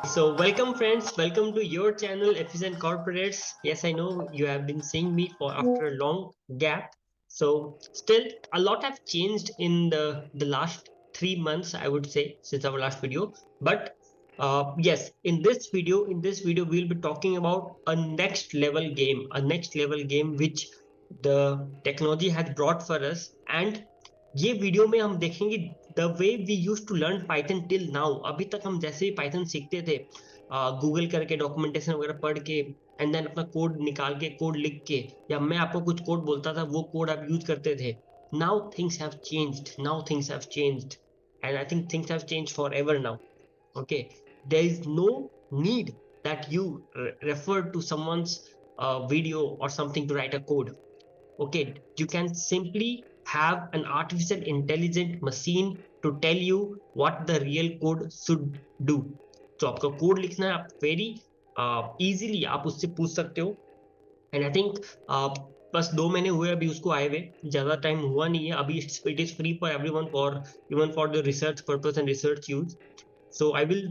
So, welcome friends, welcome to your channel Efficient Corporates. Yes, I know you have been seeing me for after a long gap. So, still a lot have changed in the last 3 months, I would say, since our last video. But yes, in this video, we'll be talking about a next level game which the technology has brought for us. And ये video में हम देखेंगे the way we use to learn Python till now. अभी तक हम जैसे ही Python सीखते थे, गूगल करके डॉक्यूमेंटेशन वगैरह पढ़ के एंड देन अपना कोड निकाल के कोड लिख के, या मैं आपको कुछ कोड बोलता था वो कोड आप यूज करते थे। Now things have changed and I think things have changed for ever now. Okay, there is no need that you refer to someone's video or something to write a code. Okay, you can simply have an artificial intelligent machine to tell you what the real code should do. तो आपका code लिखना है, आप very easily आप उससे पूछ सकते हो। एंड आई थिंक बस 2 महीने हुए अभी उसको आए हुए, ज्यादा टाइम हुआ नहीं है अभी। It is free for everyone, for even for the research purpose and research use. So I will,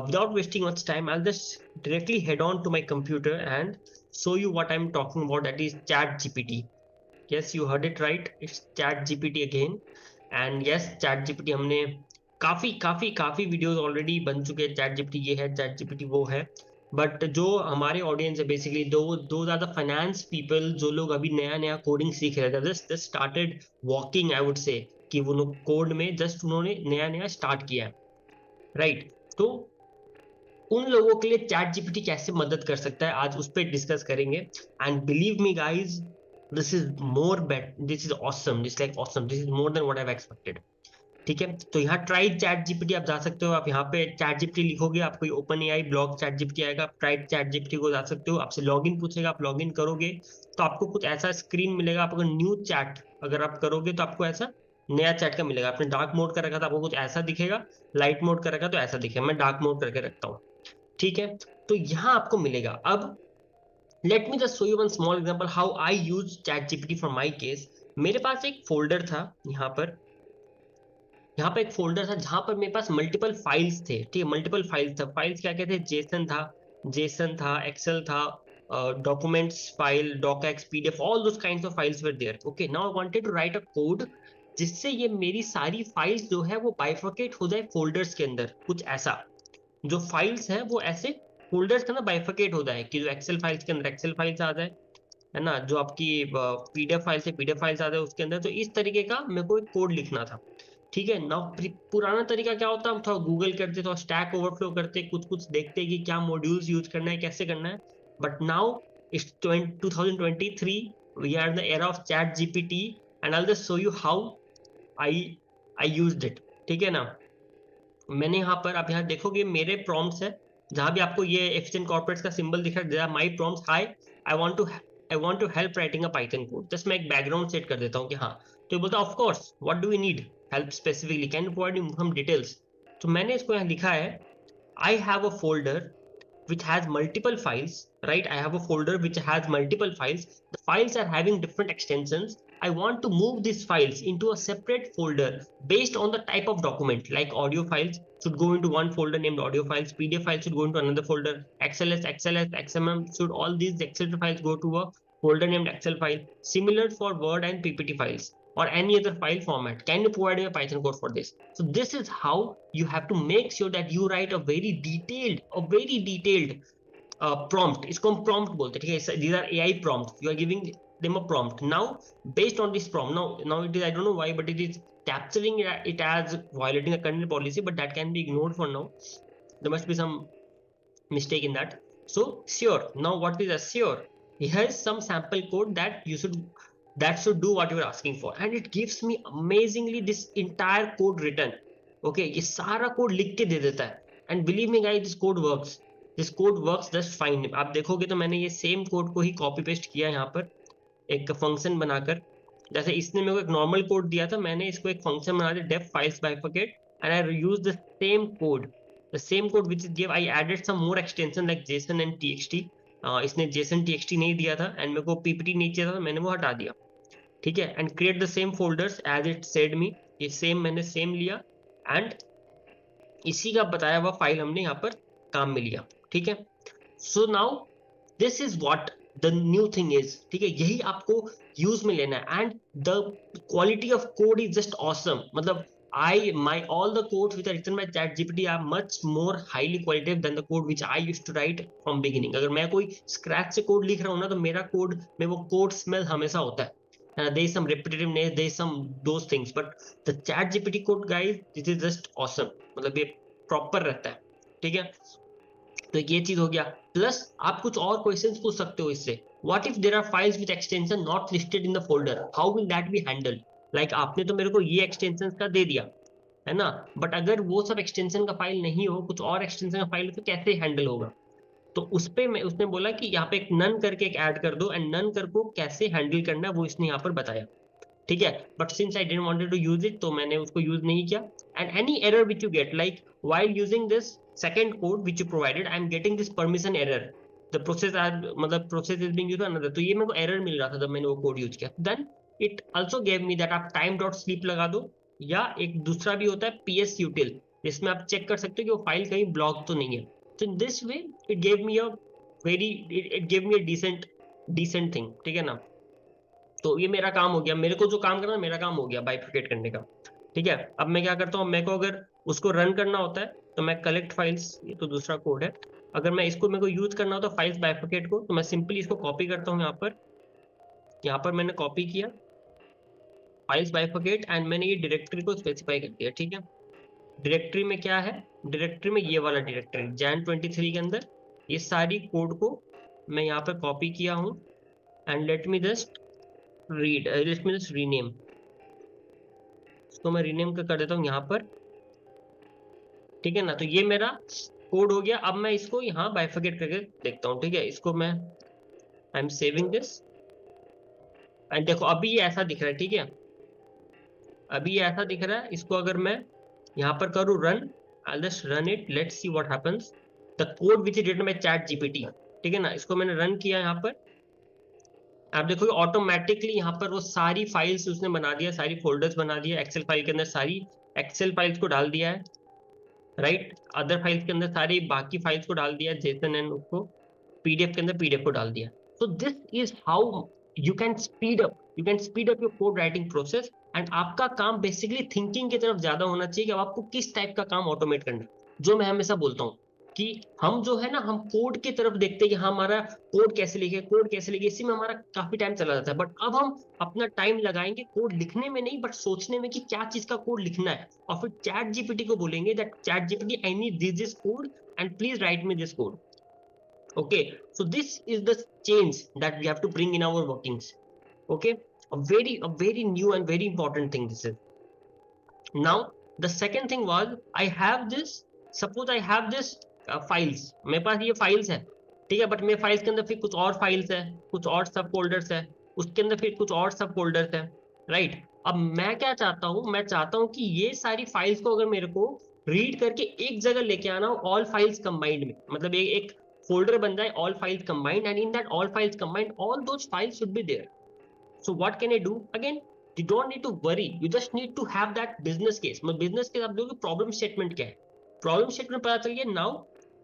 without wasting much time, I'll just directly head on to my computer and show you what I'm talking about. That is Chat GPT. Yes, you heard it right. It's Chat GPT again. And yes, Chat GPT हमने काफी काफी काफी videos already बन चुके हैं। Chat GPT ये है, Chat GPT वो है। बट जो हमारे ऑडियंस है, बेसिकली दो ज्यादा फाइनेंस पीपल, जो लोग अभी नया नया कोडिंग सीख रहे थे, just started walking, I would say, कि वो लोग कोड में जस्ट उन्होंने नया नया स्टार्ट किया है, राइट। तो उन लोगों के लिए चैट जीपीटी कैसे मदद कर सकता है, आज उस पर डिस्कस करेंगे। And believe me guys, this is awesome, this like awesome, this is more than what I have expected. ठीक है, तो यहाँ ट्राई चैट जीपीटी आप जा सकते हो। आप यहाँ पे चैट जीपीटी लिखोगे, आपको open AI blog chat GPT आएगा। आप ट्राई चैट जीपीटी को जा सकते हो, आपसे लॉगिन पूछेगा, आप लॉगिन करोगे तो आपको कुछ ऐसा स्क्रीन मिलेगा। आप अगर न्यू चैट अगर आप करोगे तो आपको ऐसा नया चैट का मिलेगा। आपने डार्क मोड कर रखा था, आपको कुछ ऐसा दिखेगा। लाइट मोड कर रखा तो ऐसा दिखेगा। मैं डार्क मोड करके रखता हूँ, ठीक है। तो यहाँ आपको मिलेगा। अब let me just show you one small example how I use chat GPT for my case. मेरे पास एक फोल्डर था यहाँ पर एक फोल्डर था जहां पर मेरे पास मल्टीपल फाइल्स थे। ठीक है, मल्टीपल फाइल्स था। फाइल्स क्या क्या थे? जेसन था, एक्सेल था, documents file, docx, PDF, all those kinds of files were there. Okay, now I wanted to write a code जिससे ये मेरी सारी फाइल्स जो है वो बाइफरकेट हो जाए फोल्डर्स के अंदर। कुछ ऐसा, जो फाइल्स है वो ऐसे फोल्डर्स के अंदर बाइफरकेट हो जाए, कि जो एक्सेल फाइल्स के अंदर एक्सेल फाइल्स आ जाए, है ना, जो आपकी पीडीएफ फाइल्स है पीडीएफ फाइल्स आ जाए उसके अंदर। तो इस तरीके का मेरे को एक कोड लिखना था। ठीक है ना। पुराना तरीका क्या होता है, हम थोड़ा गूगल करते, थोड़ा स्टैक ओवरफ्लो करते, कुछ कुछ देखते कि क्या मॉड्यूल्स यूज करना है, कैसे करना है। But now it's 2023, we are the era of chat GPT, and I will just show you how I I used it. ठीक है ना। मैंने यहाँ पर, आप यहाँ देखोगे मेरे प्रॉम्प्ट्स है, जहां भी आपको ये एफिशिएंट कॉर्पोरेट्स का सिंबल दिख रहा है, my prompts, hi I want to help writing a Python code. Just मैं एक बैकग्राउंड सेट कर देता हूँ कि हाँ। तो ये बोलता है of course, what do we need help specifically, can you provide some details. तो मैंने इसको यहाँ लिखा है, I have a folder which has multiple files, right? I have a folder which has multiple files. The files are having different extensions. I want to move these files into a separate folder based on the type of document. Like audio files should go into one folder named audio files, PDF files should go into another folder, XLS, XMM, should all these Excel files go to a folder named Excel file. Similar for Word and PPT files or any other file format. Can you provide me a Python code for this? So this is how you have to make sure that you write a very detailed prompt. इसको हम prompt बोलते हैं, ठीक है। These are AI prompts. You are giving them a prompt. Now, based on this prompt, now it is, I don't know why, but it is capturing it as violating a content policy, but that can be ignored for now. There must be some mistake in that. So sure, now what is a sure? Here's some sample code that should do what you are asking for, and it gives me amazingly this entire code written. Okay, ये सारा code लिख के दे देता है। And believe me guys, this code works just fine. आप देखोगे तो मैंने ये सेम कोड को ही कॉपी पेस्ट किया यहाँ पर एक फंक्शन बनाकर। जैसे इसने मेरे को एक नॉर्मल कोड दिया था, मैंने इसको एक फंक्शन बना दिया, def files bifurcate, and I use the same code which is give, I added some more extension like json and txt. इसने json txt नहीं दिया था एंड मेरे को ppt नहीं चाहिए था, तो मैंने वो हटा दिया। ठीक है, and create the same folders as it said me. ये सेम मैंने सेम लिया एंड इसी का बताया हुआ फाइल हमने यहाँ पर काम मिल गया, ठीक है। So now this is what the new thing is, ठीक है, यही आपको यूज में लेना है। And the quality of code is just awesome, मतलब my all the codes which are written by ChatGPT are much more highly qualitative than the code which I used to write from beginning. अगर मैं कोई scratch से code लिख रहा हूँ ना, तो मेरा कोड में वो कोड स्मेल हमेशा होता है, there is some repetitiveness, there is some those things, but the ChatGPT code guys, this is just awesome, मतलब ये प्रॉपर रहता है, ठीक है। तो ये चीज हो गया। प्लस आप कुछ और क्वेश्चंस पूछ सकते हो इससे, what if there are files with extension not listed in the folder, how will that be handled. Like आपने तो मेरे को ये एक्सटेंशन का दे दिया है ना, बट अगर वो सब एक्सटेंशन का फाइल नहीं हो, कुछ और एक्सटेंशन का फाइल हो, तो कैसे हैंडल होगा। तो उस पे मैं उसने बोला कि यहाँ पे एक नन करके एक ऐड कर दो, एंड नन कर को कैसे हैंडल करना है वो इसने यहाँ पर बताया, ठीक है। But since I didn't wanted to use it, तो मैंने उसको यूज नहीं किया। And any error which you get, like while using this second code which you provided, I am getting this permission error, the process are मतलब process is being used another, तो ये मेरे को error मिल रहा था जब मैंने वो कोड यूज किया। then it also gave me that आप time dot sleep लगा दो, या एक दूसरा भी होता है ps util, जिसमें आप चेक कर सकते हो कि वो फाइल कहीं ब्लॉक तो नहीं है। तो in this way it gave me a very it gave me a decent thing, ठीक है ना। तो ये मेरा काम हो गया, मेरे को जो काम करना मेरा काम हो गया बाइफरकेट करने का, ठीक है। अब मैं क्या करता हूँ, मेरे को अगर उसको रन करना होता है तो मैं कलेक्ट फाइल्स, ये तो दूसरा कोड है, अगर मैं इसको मेरे को यूज करना हो तो फाइल्स बाइफरकेट को, तो मैं सिंपली इसको कॉपी करता हूँ यहाँ पर मैंने कॉपी किया फाइल्स बाइफरकेट, एंड मैंने ये डायरेक्टरी को स्पेसिफाई कर दिया, ठीक है। डायरेक्टरी में क्या है, डायरेक्टरी में ये वाला डायरेक्टरी Jan 23 के अंदर ये सारी कोड को मैं यहाँ पर कॉपी किया हूँ, and let me just rename, इसको मैं रीनेम कर देता हूँ यहाँ पर, ठीक है ना। तो ये मेरा कोड हो गया। अब मैं इसको यहाँ बाइफरकेट करके देखता हूँ, ठीक है। इसको मैं I am saving this, and देखो अभी ये ऐसा दिख रहा है, ठीक है, अभी ये ऐसा दिख रहा है। इसको अगर मैं यहाँ पर करूँ run, I just run it, let's see what happens, the code which is written by ChatGPT, ठीक है ना। इसको मैंने रन किया यहाँ पर, आप देखोगे ऑटोमेटिकली यहाँ पर वो सारी फाइल्स उसने बना दिया, सारी फोल्डर्स बना दिया, एक्सेल फाइल के अंदर सारी एक्सेल फाइल्स को डाल दिया है, राइट। अदर फाइल्स के अंदर सारी बाकी फाइल्स को डाल दिया, जेसन एंड उसको पीडीएफ के अंदर पीडीएफ को डाल दिया। So this is how you can speed up your code writing process. And आपका काम बेसिकली थिंकिंग की तरफ ज्यादा होना चाहिए कि अब आपको किस टाइप का काम ऑटोमेट करना है। जो मैं हमेशा बोलता हूँ कि हम जो है ना, हम कोड की तरफ देखते हैं कि हमारा कोड कैसे लिखे, इसी में हमारा काफी टाइम चला जाता है। बट अब हम अपना टाइम लगाएंगे कोड लिखने में नहीं, बट सोचने में कि क्या चीज का कोड लिखना है, और फिर ChatGPT को बोलेंगे that ChatGPT I need this code and please right me this code. Okay, so this is the change that we have to bring in our workings. Okay, a very new and very important thing this is. Now the second thing was I have this, suppose I have this files, मेरे पास ये files है, ठीक है, but मेरे files के अंदर फिर कुछ और files है, कुछ और सब folders है, उसके अंदर फिर कुछ और सब folders है, right। अब मैं क्या चाहता हूँ, मैं चाहता हूँ कि ये सारी files को अगर मेरे को रीड करके एक जगह लेके आना हो, all files combined में, मतलब एक folder बन जाए all files combined, and in that all files combined all those files should be there. So what can I do? Again, you don't need to worry, you just need to have that business case. मतलब business case आप देखोगे problem statement क्या है, problem statement पता चल गया।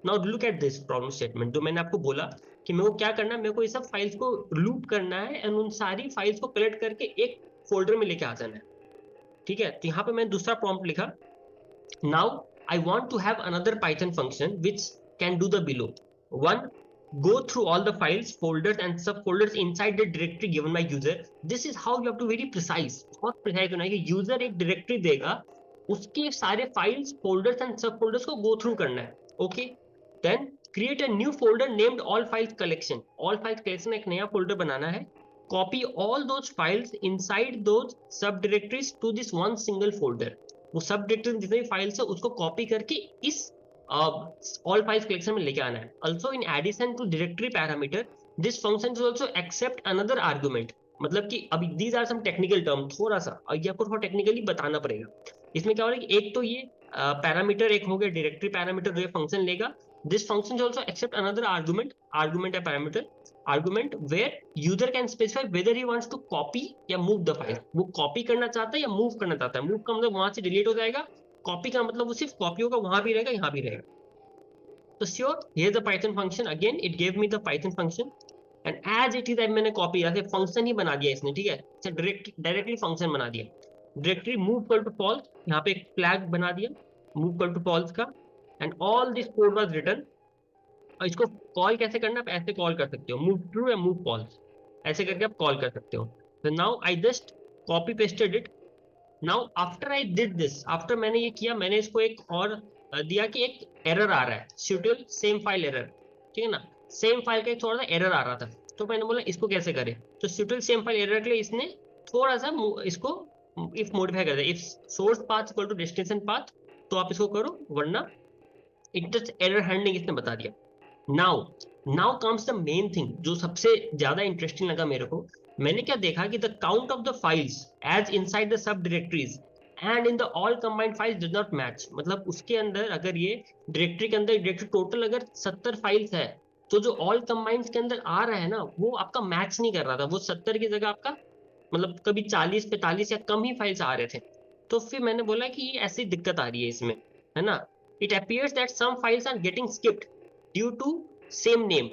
Now look at this problem statement, जो मैंने आपको बोला कि मेरे को क्या करना है, मेरे को ये सब फाइल्स को लूप करना है, एंड उन सारी फाइल्स को कलेक्ट करके एक फोल्डर में लेके आ जाना है, ठीक है। तो यहाँ पे मैंने दूसरा प्रॉम्प्ट लिखा, now I want to have another Python function which can do the below, one, go through all the files, folders and subfolders inside the directory given by user. This is how you have to very precise, बहुत precise होना है कि user एक directory देगा, उसके सारे files, folders and sub folders को go through करना है, okay. Then create a new folder named all files collection, all files collection एक नया फोल्डर बनाना है, copy all those files inside those sub directories to this one single folder, वो सब डायरेक्टरी जितनी फाइल्स है उसको कॉपी करके इस all files collection में लेके आना है। Also in addition to directory parameter, this function will also accept another argument, मतलब कि अभी these are some technical term, थोड़ा सा ये आपको थोड़ा टेक्निकली बताना पड़ेगा। इसमें क्या हो रहा है कि एक तो ये पैरामीटर एक हो गया डायरेक्टरी पैरामीटर, जो ये फंक्शन लेगा, this function also accept another argument है parameter, argument where user can specify whether he wants to copy या मूव द फाइल, वो कॉपी करना चाहता है या मूव करना चाहता है। मूव का मतलब वहां से डिलीट हो जाएगा, कॉपी का मतलब वो सिर्फ कॉपी होगा, वहां भी रहेगा यहाँ भी रहेगा, तो sure here the Python function, again it gave me the Python function and as it is मैंने कॉपी किया, फंक्शन ही बना दिया इसने, ठीक है, डायरेक्टली फंक्शन बना दिया। Directly move equal to false, यहाँ पे एक फ्लैग बना दिया मूव इक्वल टू फॉल्स का, and all this code was written. और इसको कॉल कैसे करना, आप ऐसे कॉल कर सकते हो, मूव ट्रू या मूव फॉल्स, ऐसे करके आप कॉल कर सकते हो। तो now I just copy pasted it. Now after I did this, after मैंने ये किया, मैंने इसको एक और दिया कि एक एरर आ रहा है, suitable सेम फाइल एरर, ठीक है ना, सेम फाइल का एक थोड़ा सा एरर आ रहा था। तो मैंने बोला इसको कैसे करें, तो suitable सेम फाइल एरर के लिए इसने थोड़ा सा इसको इफ मॉडिफाई कर दिया, if source path equal to destination path, तो आप इसको करो, वरना इट जस्ट एरर हैंडलिंग इसने बता दिया। Now now comes the main thing, जो सबसे ज्यादा इंटरेस्टिंग लगा मेरे को। मैंने क्या देखा कि the count of the files as inside the sub directories and in the all combined files does not match. मतलब उसके अंदर अगर ये डायरेक्टरी के अंदर डायरेक्टरी टोटल अगर 70 फाइल्स है, तो जो ऑल कंबाइंड के अंदर आ रहा है ना, वो आपका मैच नहीं कर रहा था, वो 70 की जगह आपका मतलब कभी 40 45 या कम ही फाइल्स आ रहे थे। तो फिर मैंने बोला कि ये ऐसी दिक्कत आ रही है इसमें, है ना। It appears that some files are getting skipped due to same name.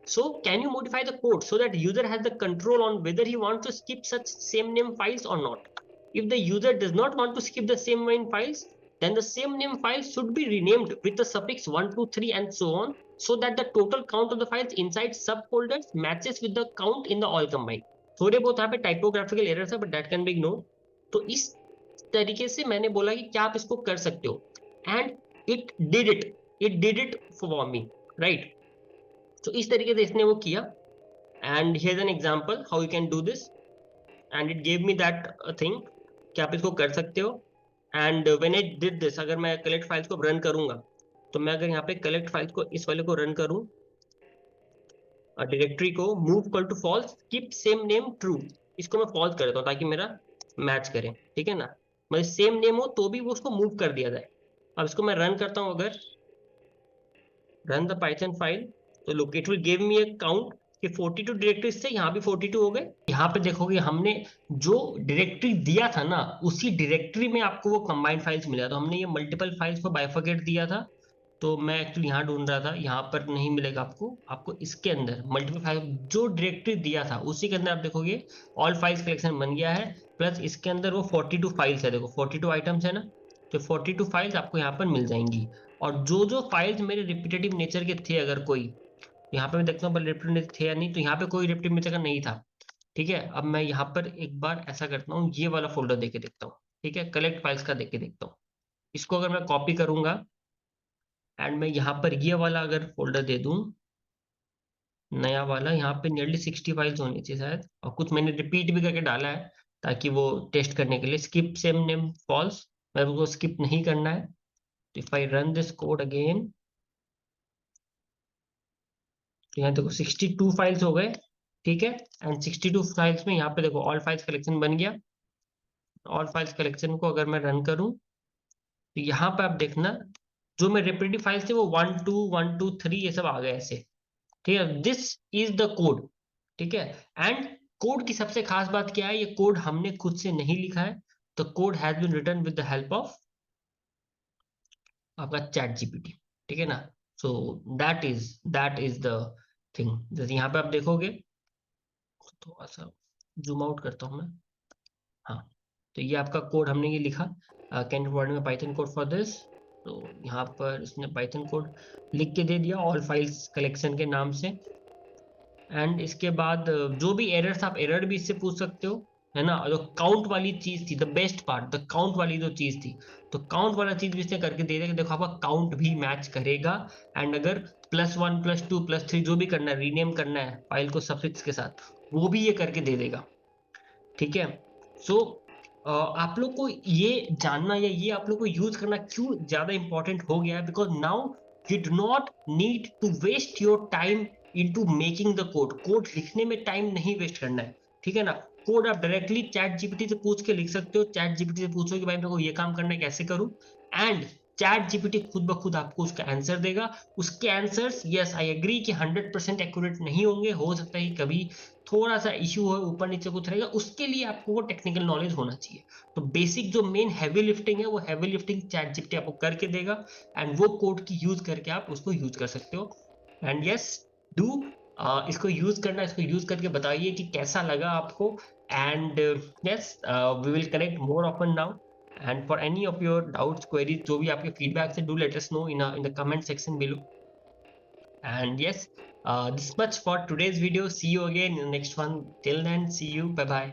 So can you modify the code so that user has the control on whether he wants to skip such same name files or not? If the user does not want to skip the same name files, then the same name files should be renamed with the suffix 1 2 3 and so on, so that the total count of the files inside subfolders matches with the count in the all combined. थोड़े बहुत यहाँ पे typographical errors है, but that can be ignore. तो इस तरीके से मैंने बोला कि क्या आप इसको कर सकते हो, and it did it for me, right? तो इस तरीके से इसने वो किया, and here's an example how you can do this, and it gave me that thing कि आप इसको कर सकते हो। and when I did this, अगर मैं collect files को रन करूंगा, तो मैं अगर यहाँ पे collect files को इस वाले को रन करूं, डायरेक्टरी को move equal to false keep same name true, इसको मैं false कर देता हूँ ताकि मेरा मैच करे, ठीक है ना, मतलब सेम नेम हो तो भी वो उसको मूव कर दिया जाए। अब इसको मैं रन करता हूँ, अगर रन द पाइथन फाइल, तो look it will give me a count कि 42 डायरेक्टरीज थे, यहाँ भी 42 हो गए। यहाँ पे देखोगे हमने जो डायरेक्टरी दिया था ना, उसी डायरेक्टरी में आपको वो कंबाइंड फाइल्स मिला, तो हमने ये मल्टीपल फाइल्स को बाइफरकेट दिया था। तो मैं एक्चुअली यहाँ ढूंढ रहा था, यहाँ पर नहीं मिलेगा आपको, आपको इसके अंदर मल्टीपल फाइल जो डायरेक्टरी दिया था उसी के अंदर आप देखोगे ऑल फाइल्स कलेक्शन बन गया है, प्लस इसके अंदर वो 42 फाइल्स है, देखो 42 आइटम्स है ना, तो 42 फाइल्स आपको यहाँ पर मिल जाएंगी। और जो जो फाइल्स मेरे रिपीटेटिव नेचर के थे, अगर कोई, यहाँ पे मैं देखता हूँ रिपीटेटिव थे या नहीं, तो यहाँ पे कोई रिपीटेटिव नेचर का नहीं था, ठीक है। अब मैं यहाँ पर एक बार ऐसा करता हूँ, ये वाला फोल्डर देके देखता हूँ, ठीक है, कलेक्ट फाइल्स का देख के देखता हूँ। इसको अगर मैं कॉपी करूंगा एंड मैं यहाँ पर ये वाला अगर फोल्डर दे दूं, नया वाला, यहाँ पे नियरली 60 फाइल्स होनी चाहिए शायद, और कुछ मैंने रिपीट भी करके डाला है ताकि वो टेस्ट करने के लिए, स्किप सेम नेम फॉल्स, मैं उसको स्किप नहीं करना है। तो if I run this code again, तो यहाँ देखो 62 फाइल्स हो गए, ठीक है, एंड 62 फाइल्स में यहाँ पे देखो ऑल फाइल्स कलेक्शन बन गया। ऑल फाइल्स कलेक्शन को अगर मैं रन करूं, तो यहाँ पे आप देखना जो मैं रिपीटेटिव फाइल्स थे वो 1 2 1 2 3 ये सब आ गए ऐसे, ठीक है। दिस इज द कोड, ठीक है। एंड कोड की सबसे खास बात क्या है, ये कोड हमने खुद से नहीं लिखा है, तो code has been written with the help of आपका चैट जीपीटी, ठीक है ना। So that is the thing. जैसे यहाँ पे आप देखोगे, थोड़ा सा जूम आउट करता हूँ मैं, हाँ, तो ये आपका कोड हमने ये लिखा, can you provide me Python code for this, तो यहाँ पर इसने पाइथन कोड लिख के दे दिया ऑल फाइल्स कलेक्शन के नाम से। एंड इसके बाद जो भी एरर्स, आप एरर भी इससे पूछ सकते हो, है ना। जो काउंट वाली चीज थी, the best part, the count वाली जो चीज थी, तो काउंट वाला चीज भी इसने करके दे दिया कि देखो आपका काउंट भी मैच करेगा, एंड अगर +1 +2 +3 जो भी करना है, रीनेम करना है फाइल को सफिक्स के साथ, वो भी ये करके दे देगा, ठीक है। सो आप लोग को ये जानना या ये आप लोग को यूज करना क्यों ज्यादा इंपॉर्टेंट हो गया है, because now you do not need to waste your time into making the code लिखने में टाइम नहीं वेस्ट करना है, ठीक है ना। कोड आप डायरेक्टली चैट जीपीटी से पूछ के लिख सकते हो, चैट जीपीटी से पूछो कि भाई मेरे को ये काम करना है कैसे करूं, एंड चैट जीपीटी खुद ब खुद आपको उसका आंसर देगा। उसके आंसर्स, यस आई एग्री कि 100% एक्यूरेट नहीं होंगे, हो सकता है कि कभी थोड़ा सा इश्यू हो, ऊपर नीचे कुछ रहेगा, उसके लिए आपको वो टेक्निकल नॉलेज होना चाहिए। तो बेसिक जो मेन हैवी लिफ्टिंग है, वो हैवी लिफ्टिंग चैट जीपीटी आपको करके देगा, एंड वो कोड की यूज करके आप उसको यूज कर सकते हो। एंड यस, डू इसको यूज करना, इसको यूज करके बताइए कि कैसा लगा आपको। And yes, we will connect more often now, and for any of your doubts, queries, जो भी आपके feedbacks है, do let us know in the comment section below. And yes, this much for today's video. See you again in the next one. Till then, see you. Bye bye.